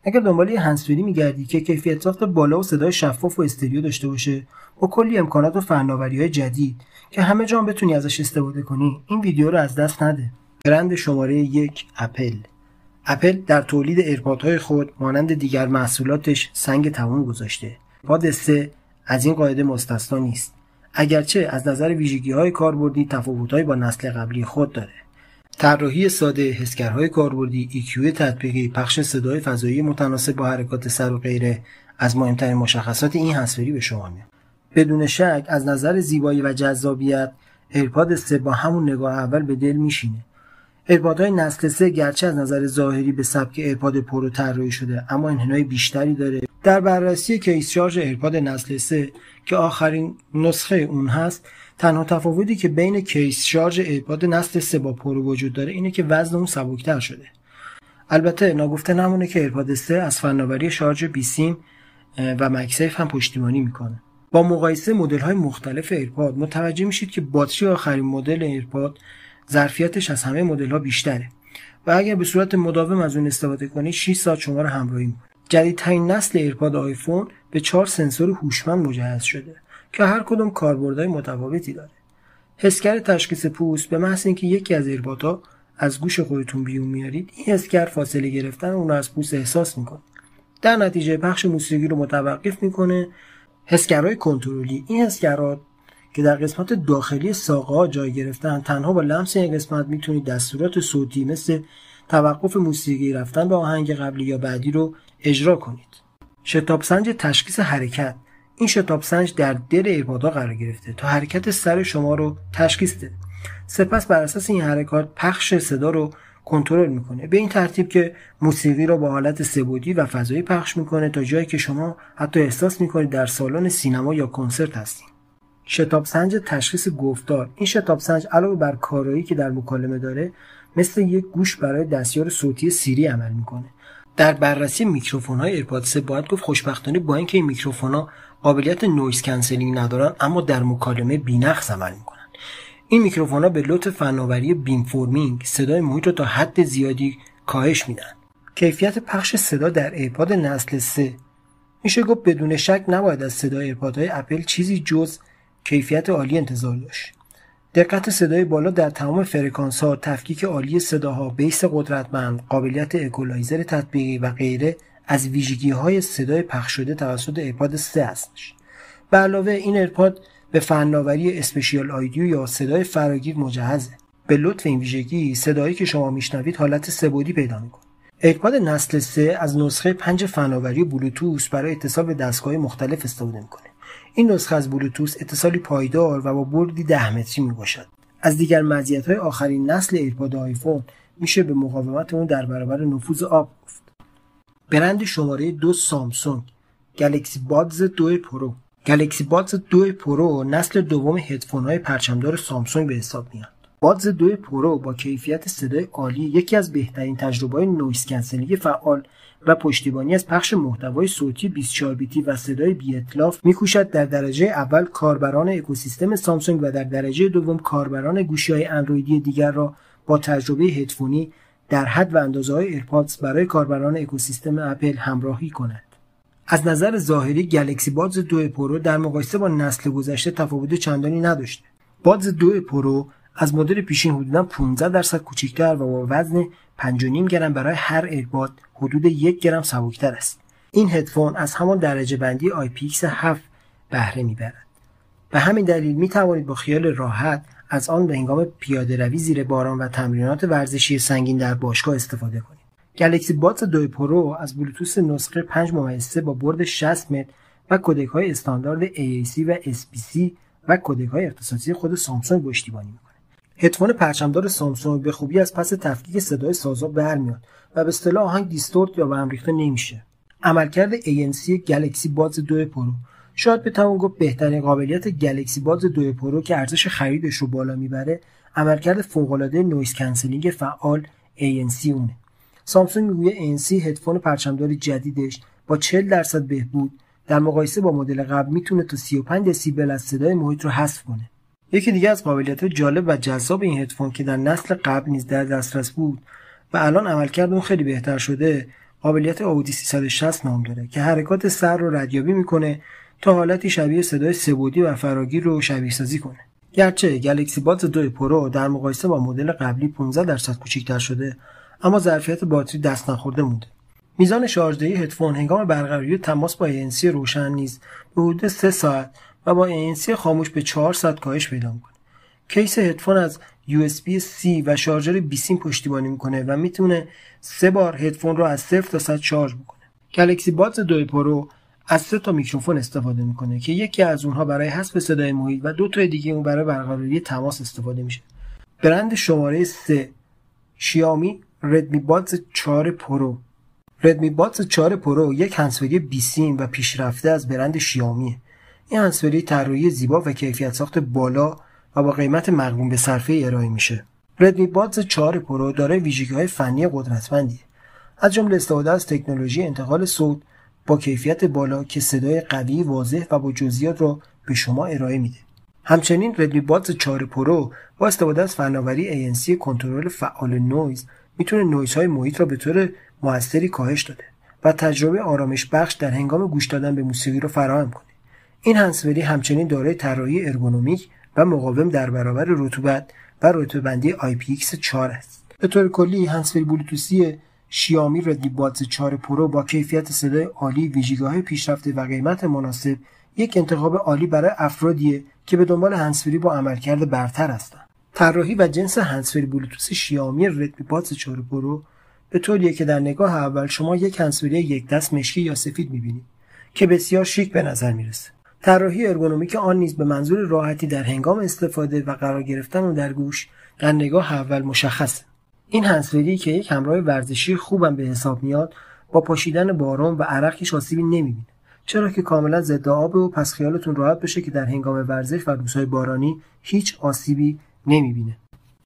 اگر دنبال یه هندزفری میگردی که کیفیت ساخت بالا و صدای شفاف و استریو داشته باشه با کلی امکانات و فناوری‌های جدید که همه جا بتونی ازش استفاده کنی، این ویدیو رو از دست نده. برند شماره 1 اپل در تولید ایرپادهای خود مانند دیگر محصولاتش سنگ تموم گذاشته. ایرپاد 3 از این قاعده مستثنا نیست، اگرچه از نظر ویژگی‌های کاربردی تفاوت‌هایی با نسل قبلی خود داره. طراحی ساده، حسگرهای کاربردی، EQ تطبیقی، پخش صدای فضایی متناسب با حرکات سر و غیره از مهمترین مشخصات این هندزفری به شما میاد. بدون شک از نظر زیبایی و جذابیت ایرپاد 3 با همون نگاه اول به دل میشینه. ایرپادهای نسل 3 گرچه از نظر ظاهری به سبک ایرپاد پرو طراحی شده اما انحنای بیشتری داره. در بررسی کیس شارژ ایرپاد نسل 3 که آخرین نسخه اون هست، تنها تفاوتی که بین کیس شارژ ایرپاد نسل 3 با پرو وجود داره اینه که وزن اون سبکتر شده. البته ناگفته نمونه که ایرپاد 3 از فناوری شارژ بیسیم و مکسیف هم پشتیبانی میکنه. با مقایسه مدل‌های مختلف ایرپاد متوجه میشید که باتری آخرین مدل ایرپاد ظرفیتش از همه مدل‌ها بیشتره و اگر به صورت مداوم از اون استفاده کنید 6 ساعت شما رو همراهی میکنه. جدیدترین نسل ایرپاد آیفون به 4 سنسور هوشمند مجهز شده که هر کدوم کاربردهای متفاوتی داره. حسگر تشخیص پوست به محض اینکه یکی از ایرپادها از گوش خودتون بیرون میارید، این حسگر فاصله گرفتن اون رو از پوست احساس میکنه. در نتیجه پخش موسیقی رو متوقف میکنه. حسگرهای کنترلی، این حسگرها که در قسمت داخلی ساقه‌ها جای گرفتن، تنها با لمس این قسمت میتونید دستورات صوتی مثل توقف موسیقی، رفتن به آهنگ قبلی یا بعدی رو اجرا کنید. شتاب سنج تشخیص حرکت، این شتاب سنج در دل ایرپادها قرار گرفته تا حرکت سر شما رو تشخیص بده. سپس بر اساس این حرکات پخش صدا رو کنترل میکنه، به این ترتیب که موسیقی رو با حالت سه‌بعدی و فضایی پخش میکنه تا جایی که شما حتی احساس میکنید در سالن سینما یا کنسرت هستید. شتاب سنج تشخیص گفتار، این شتاب سنج علاوه بر کارایی که در مکالمه داره، مثل یک گوش برای دستیار صوتی سیری عمل میکنه. در بررسی میکروفون‌های ایرپاد 3 باید گفت خوشبختانه با اینکه این میکروفون‌ها قابلیت نویز کنسلینگ ندارن اما در مکالمه بی‌نقص عمل میکنن. این میکروفون‌ها به لطف فناوری بیم فورمینگ صدای محیط رو تا حد زیادی کاهش میدن. کیفیت پخش صدا در ایرپاد نسل 3 میشه گفت بدون شک نباید از صدای ایرپادهای اپل چیزی جز کیفیت عالی انتظار داشت. دقت صدای بالا در تمام فرکانس‌ها، تفکیک عالی صداها، بیس قدرتمند، قابلیت اکولایزر تطبیقی و غیره از ویژگی‌های صدای پخش شده توسط ایرپاد 3 هستش. به علاوه این ایرپاد به فناوری اسپشیال آیدیو یا صدای فراگیر مجهزه. به لطف این ویژگی صدایی که شما میشنوید حالت سه‌بعدی پیدا میکنه. ایرپاد نسل 3 از نسخه 5 فناوری بلوتوث برای اتصال به دستگاه مختلف استفاده میکنه. این نسخه از بلوتوث اتصالی پایدار و با بردی 10 متری میباشد. از دیگر مزیت‌های آخرین نسل ایرپاد آیفون میشه به مقاومت اون در برابر نفوذ آب گفت. برند شماره 2 سامسونگ، گلکسی بادز 2 پرو. گلکسی بادز 2 پرو نسل دوم هدفون‌های پرچمدار سامسونگ به حساب میاد. بادز 2 پرو با کیفیت صدای عالی، یکی از بهترین تجربه‌های نویز کنسلینگ فعال و پشتیبانی از پخش محتوای صوتی 24 بیتی و صدای بی اتلاف می‌کوشد در درجه اول کاربران اکوسیستم سامسونگ و در درجه دوم کاربران گوشی‌های اندرویدی دیگر را با تجربه هدفونی در حد و اندازه‌های ایرپادز برای کاربران اکوسیستم اپل همراهی کند. از نظر ظاهری گلکسی بادز 2 پرو در مقایسه با نسل گذشته تفاوت چندانی نداشته. بادز 2 پرو از مدل پیشین حدوداً 15% کوچکتر و با وزن 5.5 گرم برای هر ایرپاد حدود 1 گرم سبکتر است. این هدفون از همان درجه بندی IPX7 بهره میبرد. به همین دلیل می توانید با خیال راحت از آن به هنگام پیاده روی زیر باران و تمرینات ورزشی سنگین در باشگاه استفاده کنید. گلکسی بادز 2 پرو از بلوتوث نسخه 5.3 با برد 60 متر و کودک‌های استاندارد AAC و SBC و کودک‌های اختصاصی خود سامسونگ پشتیبانی می‌کنه. هدفون پرچمدار سامسونگ به خوبی از پس تفکیک صدای سازا برمیاد و به اصطلاح آهنگ دیستورت یا به هم ریخته نمیشه. عملکرد ANC گلکسی بادز 2 پرو شاید بتوان گفت بهترین قابلیت گلکسی بادز 2 پرو که ارزش خریدش رو بالا میبره، عملکرد فوق‌العاده نویز کنسلینگ فعال ANC اونه. سامسونگ روی ANC هدفون پرچمدار جدیدش با 40% بهبود در مقایسه با مدل قبل میتونه تا 35 دسیبل از صدای محیط رو حذف کنه. یکی دیگه از قابلیت‌های جالب و جذاب این هدفون که در نسل قبل نیز در دسترس بود و الان عملکرد اون خیلی بهتر شده، قابلیت آودی 360 نام داره که حرکات سر رو ردیابی میکنه تا حالتی شبیه صدای سه‌بعدی و فراگیر رو شبیه سازی کنه. گرچه گلکسی بادز 2 پرو در مقایسه با مدل قبلی 15% کوچکتر شده، اما ظرفیت باتری دست نخورده مونده. میزان شارژدهی هدفون هنگام برقراری تماس با ANC روشن نیز به حدود 3 ساعت و با ANC خاموش به 4 ساعت کاهش پیدا میکنه. کیس هدفون از USB-C و شارژر بیسیم پشتیبانی میکنه و میتونه 3 بار هدفون رو از 0 تا 100 شارژ بکنه. گلکسی بادز 2 پرو از 3 تا میکروفون استفاده میکنه که یکی از اونها برای حذف صدای محیط و 2 تا دیگه اون برای برقراری تماس استفاده میشه. برند شماره 3 شیائومی ردمی بادز 4 پرو. ردمی بادز 4 پرو یک هندزفری بیسیم و پیشرفته از برند شیائومیه. این هندزفری طراحی زیبا و کیفیت ساخت بالا و با قیمت مقرون به صرفه ارائه میشه. ردمی بادز 4 پرو دارای ویژگی‌های فنی قدرتمندیه. از جمله استفاده از تکنولوژی انتقال صوت با کیفیت بالا که صدای قوی، واضح و با جزئیات را به شما ارائه میده. همچنین ردمی بادز 4 پرو با استفاده از فناوری ANC کنترل فعال نویز میتونه نویزهای محیط را به طور موثری کاهش داده و تجربه آرامش بخش در هنگام گوش دادن به موسیقی را فراهم کنه. این هندزفری همچنین دارای طراحی ارگونومیک و مقاوم در برابر رطوبت و رطوبه‌بندی IPX4 است. به طور کلی هندزفری بلوتوثی شیائومی ردمی بادز 4 پرو با کیفیت صدای عالی، ویژگی‌های پیشرفته و قیمت مناسب یک انتخاب عالی برای افرادیه که به دنبال هندزفری با عملکرد برتر هستند. طراحی و جنس هندزفری بلوتوث شیائومی ردمی بادز 4 پرو به طوریه که در نگاه اول شما یک هندزفری یک دست مشکی یا سفید می‌بینید که بسیار شیک به نظر میرسه. طراحی ارگونومیک آن نیز به منظور راحتی در هنگام استفاده و قرار گرفتن اون در گوش در نگاه اول مشخصه. این هندزفری که یک همراه ورزشی خوبم به حساب میاد با پاشیدن بارون و عرق هیچ آسیبی نمیبینه، چرا که کاملا ضد آبه و پس خیالتون راحت بشه که در هنگام ورزش و روزهای بارانی هیچ آسیبی نمیبینه.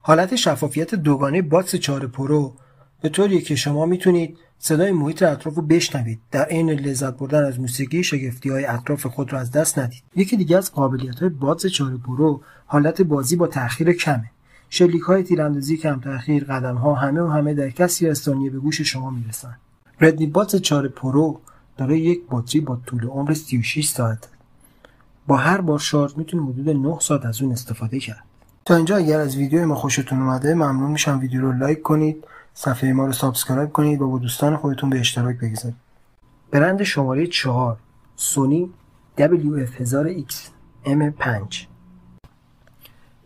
حالت شفافیت دوگانه بادز 4 پرو به طوریه که شما میتونید صدای محیط اطراف رو بشنوید، در عین لذت بردن از موسیقی شگفتی‌های اطراف خود رو از دست ندید. یکی دیگه از قابلیت‌های بادز 4 پرو حالت بازی با تأخیر کمه. شلیک‌های تیراندازی کم تأخیر، قدم‌ها همه در کسری از ثانیه به گوش شما میرسن. ردمی بادز 4 پرو داره یک باتری با طول عمر 36 ساعت. با هر بار شارژ میتونید حدود 9 ساعت از اون استفاده کرد. تا اینجا اگر از ویدیو ما خوشتون اومده ممنون میشم ویدیو رو لایک کنید، صفحه ما رو سابسکرایب کنید و با دوستان خودتون به اشتراک بگذارید. برند شماره 4 سونی WF-1000X M5.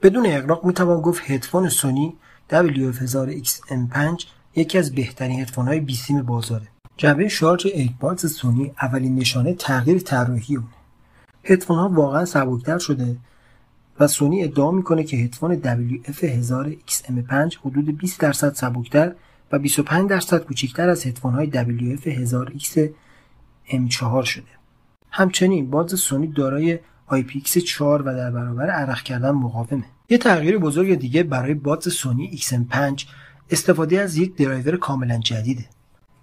بدون اغراق میتوان گفت هدفون سونی WF-1000X M5 یکی از بهترین هدفون‌های بیسیم بازاره. جعبه شارژ ایرپادز سونی اولین نشانه تغییر طراحی اونه. هدفون‌ها واقعا سبکتر شده و سونی ادعا میکنه که هدفون WF-1000X M5 حدود 20% سبکتر و 25% کوچکتر از هدفون‌های WF-1000X M4 شده. همچنین بادز سونی دارای IPX4 و در برابر عرق کردن مقاومه. یه تغییر بزرگ دیگه برای بادز سونی XM5 استفاده از یک درایور کاملا جدیده.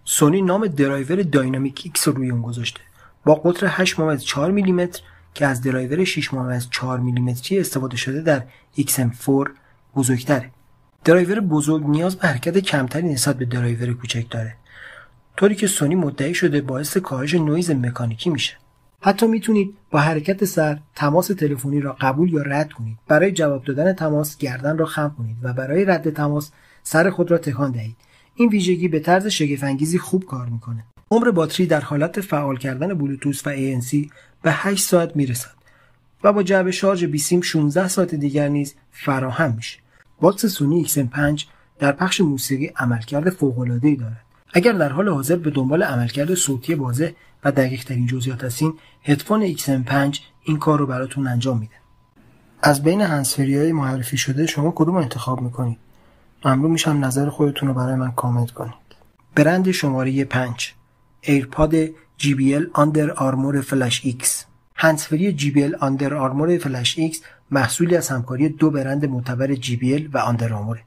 سونی نام درایور داینامیک ایکس رو روی اون گذاشته با قطر 8.4 میلیمتر که از درایور 6.4 میلیمتری استفاده شده در XM4 بزرگتره. درایور بزرگ نیاز به حرکت کمتری نسبت به درایور کوچک داره، طوری که سونی مدعی شده باعث کاهش نویز مکانیکی میشه. حتی میتونید با حرکت سر تماس تلفنی را قبول یا رد کنید. برای جواب دادن تماس گردن را خم کنید و برای رد تماس سر خود را تکان دهید. این ویژگی به طرز شگفت‌انگیزی خوب کار میکنه. عمر باتری در حالت فعال کردن بلوتوث و ANC به 8 ساعت میرسد و با جعبه شارژ بیسیم 16 ساعت دیگر نیز فراهم میشه. بادز سونی XM5 در پخش موسیقی عملکرد فوق‌العاده‌ای دارد. اگر در حال حاضر به دنبال عملکرد صوتی واضح و دقیق‌ترین جزئیات هستین، هدفون XM5 این کار رو براتون انجام میده. از بین هندزفری‌های معرفی شده شما کدوم رو انتخاب میکنید؟ ممنون میشم نظر خودتون رو برای من کامنت کنید. برند شماره 5 ایرپاد JBL Under Armour Flash X. هندزفری JBL Under Armour Flash X محصولی از همکاری دو برند معتبر JBL و Under Armour.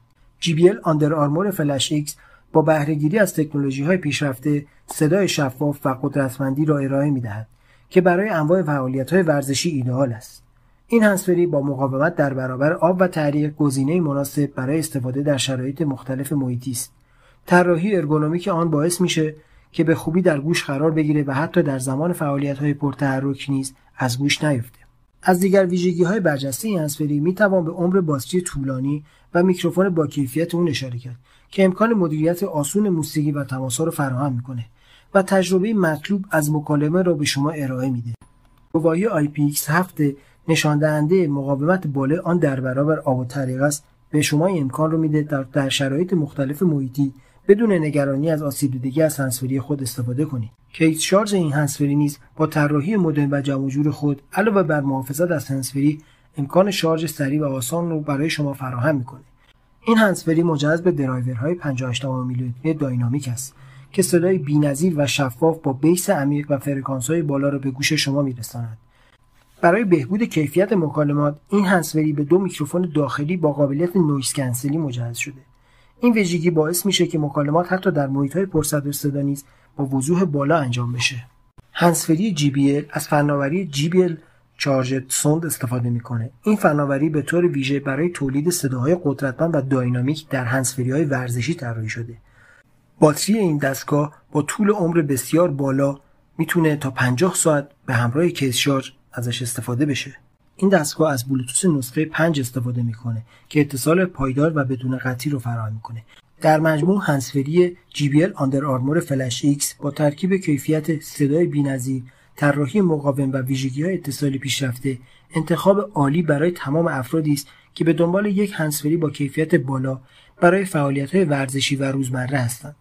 JBL Under Armour Flash X با بهره‌گیری از تکنولوژی‌های پیشرفته صدای شفاف و قدرتمندی را ارائه می‌دهد که برای انواع فعالیت‌های ورزشی ایدئال است. این هندزفری با مقاومت در برابر آب و تعریق گزینه‌ای مناسب برای استفاده در شرایط مختلف محیطی است. طراحی ارگونومیک آن باعث میشه که به خوبی در گوش قرار بگیره و حتی در زمان فعالیت‌های پرتحرک نیز از گوش نیفته. از دیگر ویژگی‌های برجسته این هندزفری می‌توان به عمر باتری طولانی و میکروفون با کیفیت اون اشاره کرد که امکان مدیریت آسون موسیقی و تماس‌ها رو فراهم می‌کنه و تجربه مطلوب از مکالمه را به شما ارائه میده. گواهی IPX7 نشان دهنده مقاومت بالا آن در برابر آب و طریق است به شما امکان رو میده در شرایط مختلف محیطی بدون نگرانی از آسیب دیدگی از هندزفری خود استفاده کنید. کیس شارژ این هندزفری نیز با طراحی مدرن و جمع و جور خود علاوه بر محافظت از هندزفری امکان شارژ سریع و آسان رو برای شما فراهم میکنه. این هندزفری مجهز به درایورهای 58 میلیمتری داینامیک است که صدای بی‌نظیر و شفاف با بیس عمیق و فرکانس‌های بالا را به گوش شما میرساند. برای بهبود کیفیت مکالمات این هندزفری به 2 میکروفون داخلی با قابلیت نویز کنسلی مجهز شده. این ویژگی باعث میشه که مکالمات حتی در محیط‌های پرصدا و صدا نیز با وضوح بالا انجام بشه. هندزفری JBL از فناوری JBL چارجد سوند استفاده میکنه. این فناوری به طور ویژه برای تولید صداهای قدرتمند و داینامیک در هندزفری‌های ورزشی طراحی شده. باتری این دستگاه با طول عمر بسیار بالا میتونه تا 50 ساعت به همراه کیس شارژ ازش استفاده بشه. این دستگاه از بلوتوث نسخه 5 استفاده میکنه که اتصال پایدار و بدون قطعی رو فراهم میکنه. در مجموع هندزفری JBL آندر آرمور فلش ایکس با ترکیب کیفیت صدای بی‌نظیر، طراحی مقاوم و ویژگی‌های اتصالی پیشرفته، انتخاب عالی برای تمام افرادی است که به دنبال یک هندزفری با کیفیت بالا برای فعالیت‌های ورزشی و روزمره هستند.